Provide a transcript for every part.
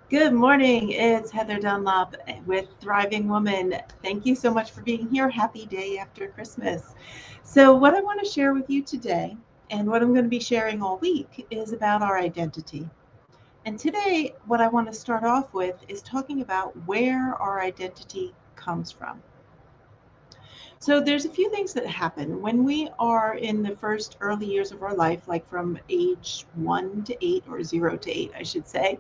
Good morning. It's Heather Dunlop with Thriving Woman. Thank you so much for being here. Happy day after Christmas. So, what I want to share with you today, and what I'm going to be sharing all week, is about our identity. And today, what I want to start off with is talking about where our identity comes from. So there's a few things that happen when we are in the first early years of our life, like from age 1 to 8 or 0 to 8, I should say.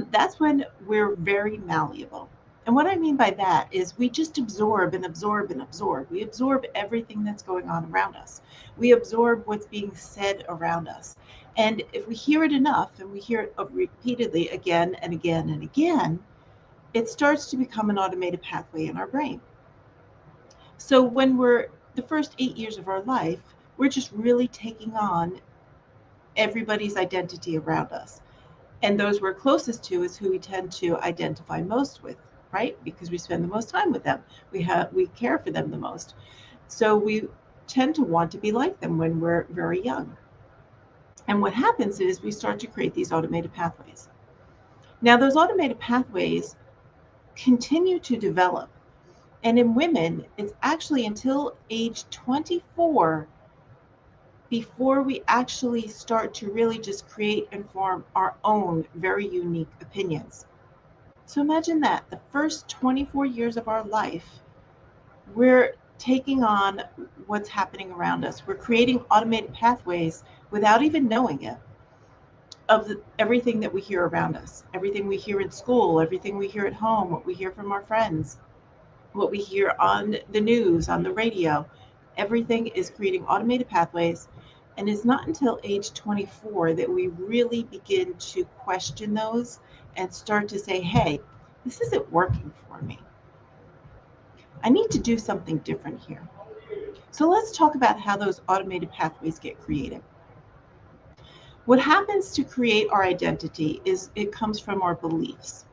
That's when we're very malleable. And what I mean by that is we just absorb and absorb and absorb. We absorb everything that's going on around us. We absorb what's being said around us. And if we hear it enough and we hear it repeatedly again and again and again, it starts to become an automated pathway in our brain. So when we're the first 8 years of our life, we're just really taking on everybody's identity around us. And those we're closest to is who we tend to identify most with, right? Because we spend the most time with them. We care for them the most. So we tend to want to be like them when we're very young. And what happens is we start to create these automated pathways. Now those automated pathways continue to develop. And in women, it's actually until age 24 before we actually start to really just create and form our own very unique opinions. So imagine that the first 24 years of our life, we're taking on what's happening around us. We're creating automated pathways without even knowing it of everything that we hear around us, everything we hear in school, everything we hear at home, what we hear from our friends, what we hear on the news, on the radio. Everything is creating automated pathways. And it's not until age 24 that we really begin to question those and start to say, hey, this isn't working for me. I need to do something different here. So let's talk about how those automated pathways get created. What happens to create our identity is it comes from our beliefs.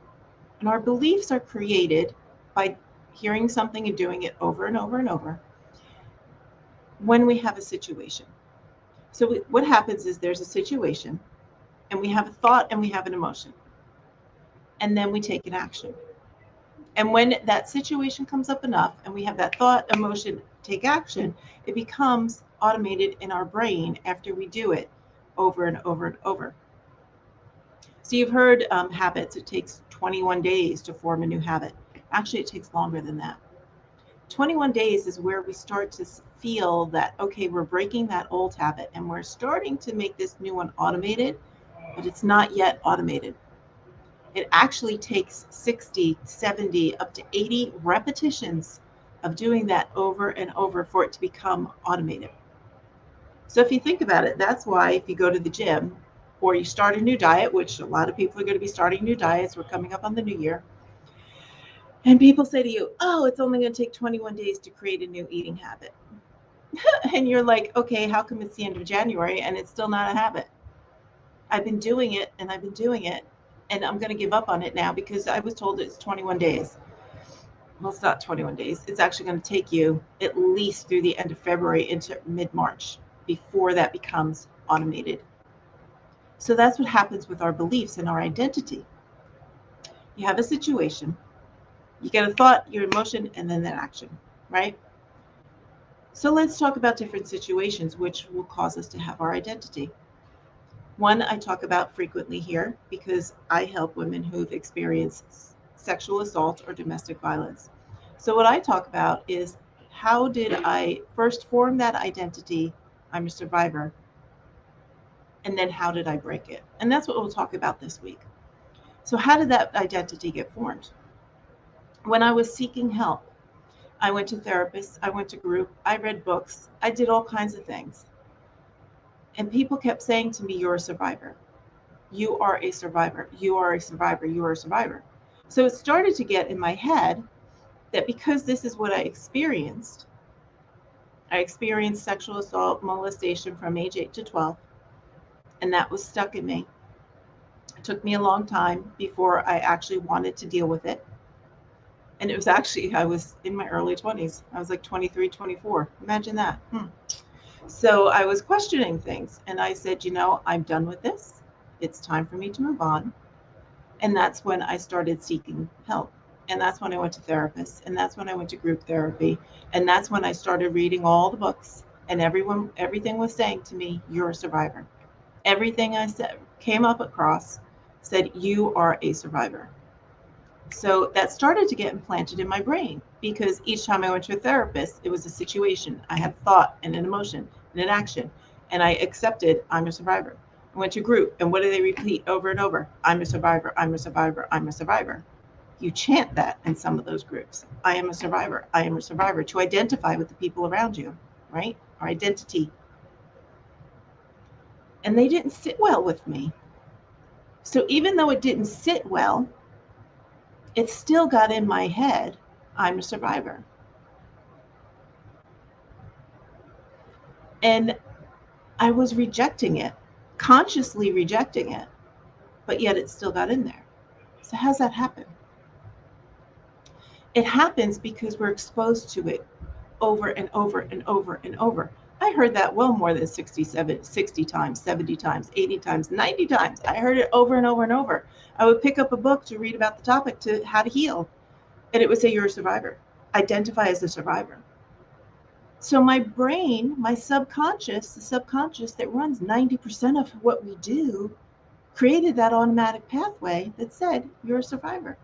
And our beliefs are created by hearing something and doing it over and over and over when we have a situation. So, what happens is there's a situation, and we have a thought and we have an emotion, and then we take an action. And when that situation comes up enough, and we have that thought, emotion, take action, it becomes automated in our brain after we do it over and over and over. So, you've heard habits, it takes 21 days to form a new habit. Actually, it takes longer than that. 21 days is where we start to feel that, okay, we're breaking that old habit and we're starting to make this new one automated, but it's not yet automated. It actually takes 60, 70, up to 80 repetitions of doing that over and over for it to become automated. So if you think about it, that's why if you go to the gym or you start a new diet, which a lot of people are going to be starting new diets, we're coming up on the new year, and people say to you, oh, it's only going to take 21 days to create a new eating habit. And you're like, okay, how come it's the end of January and it's still not a habit? I've been doing it and I've been doing it, and I'm going to give up on it now because I was told it's 21 days. Well, it's not 21 days. It's actually going to take you at least through the end of February into mid March before that becomes automated. So that's what happens with our beliefs and our identity. You have a situation, you get a thought, your emotion, and then an action, right? So let's talk about different situations which will cause us to have our identity. One I talk about frequently here because I help women who've experienced sexual assault or domestic violence. So, what I talk about is how did I first form that identity? I'm a survivor. And then how did I break it? And that's what we'll talk about this week. So, how did that identity get formed? When I was seeking help, I went to therapists, I went to group, I read books, I did all kinds of things. And people kept saying to me, you're a survivor. You are a survivor. You are a survivor. You are a survivor. So it started to get in my head that because this is what I experienced sexual assault, molestation from age 8 to 12, and that was stuck in me. It took me a long time before I actually wanted to deal with it. And it was actually, I was in my early 20s. I was like 23, 24. Imagine that. So I was questioning things and I said, I'm done with this. It's time for me to move on. And that's when I started seeking help. And that's when I went to therapists. And that's when I went to group therapy. And that's when I started reading all the books. And everything was saying to me, you're a survivor. Everything I said came up across said, you are a survivor. So that started to get implanted in my brain because each time I went to a therapist, it was a situation. I had thought and an emotion and an action, and I accepted I'm a survivor. I went to group, and what do they repeat over and over? I'm a survivor, I'm a survivor, I'm a survivor. You chant that in some of those groups. I am a survivor, I am a survivor, to identify with the people around you, right? Our identity. And they didn't sit well with me. So even though it didn't sit well, it still got in my head, I'm a survivor. And I was rejecting it, consciously rejecting it, but yet it still got in there. So how's that happen? It happens because we're exposed to it over and over and over and over. I heard that well more than 60 times, 70 times, 80 times, 90 times. I heard it over and over and over. I would pick up a book to read about the topic, to how to heal, and it would say, you're a survivor. Identify as a survivor. So my brain, my subconscious, the subconscious that runs 90% of what we do, created that automatic pathway that said, you're a survivor.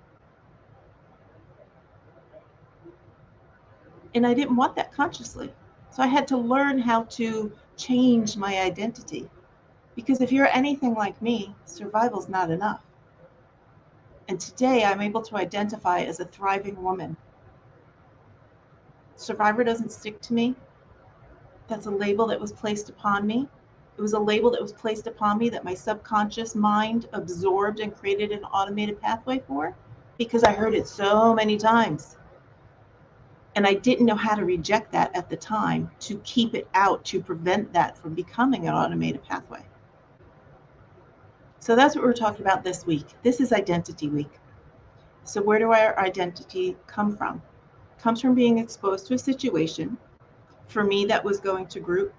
And I didn't want that consciously. So I had to learn how to change my identity. Because if you're anything like me, survival's not enough. And today I'm able to identify as a thriving woman. Survivor doesn't stick to me. That's a label that was placed upon me. It was a label that was placed upon me that my subconscious mind absorbed and created an automated pathway for, because I heard it so many times. And I didn't know how to reject that at the time, to keep it out, to prevent that from becoming an automated pathway. So that's what we're talking about this week. This is Identity Week. So where do our identity come from? It comes from being exposed to a situation. For me, that was going to group,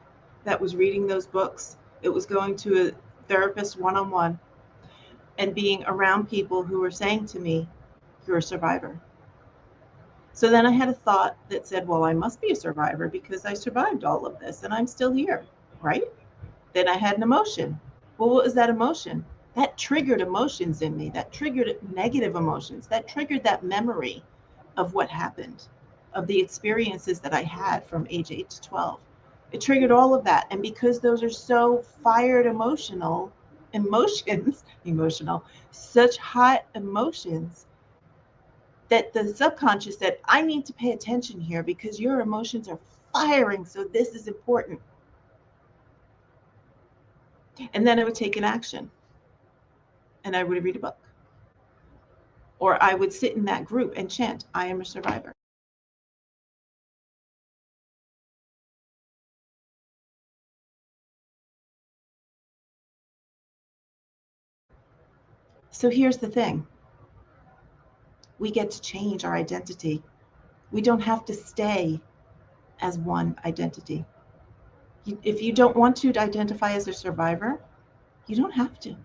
that was reading those books. It was going to a therapist one-on-one and being around people who were saying to me, you're a survivor. So then I had a thought that said, well, I must be a survivor because I survived all of this and I'm still here, right? Then I had an emotion. Well, what was that emotion? That triggered emotions in me. That triggered negative emotions. That triggered that memory of what happened, of the experiences that I had from age 8 to 12. It triggered all of that. And because those are so fired emotional, such hot emotions, that the subconscious said, I need to pay attention here because your emotions are firing. So this is important. And then I would take an action and I would read a book. Or I would sit in that group and chant, I am a survivor. So here's the thing. We get to change our identity. We don't have to stay as one identity. If you don't want to identify as a survivor, you don't have to.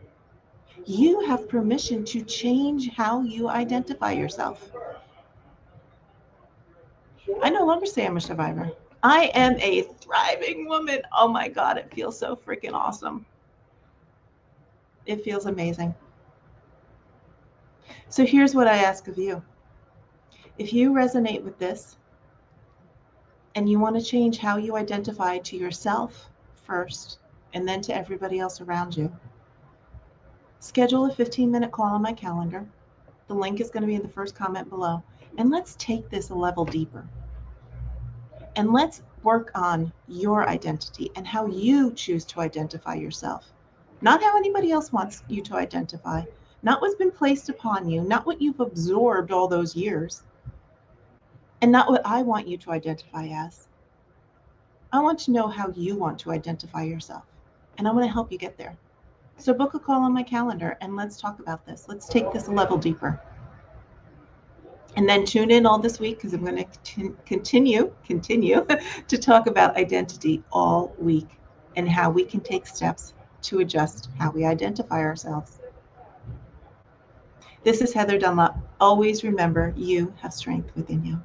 You have permission to change how you identify yourself. I no longer say I'm a survivor. I am a thriving woman. Oh my God, it feels so freaking awesome. It feels amazing. So here's what I ask of you. If you resonate with this and you want to change how you identify to yourself first and then to everybody else around you, schedule a 15-minute call on my calendar. The link is going to be in the first comment below. And let's take this a level deeper. And let's work on your identity and how you choose to identify yourself. Not how anybody else wants you to identify, not what's been placed upon you, not what you've absorbed all those years, and not what I want you to identify as. I want to know how you want to identify yourself, and I want to help you get there. So book a call on my calendar and let's talk about this. Let's take this a level deeper. And then tune in all this week because I'm going to continue to talk about identity all week and how we can take steps to adjust how we identify ourselves. This is Heather Dunlop. Always remember, you have strength within you.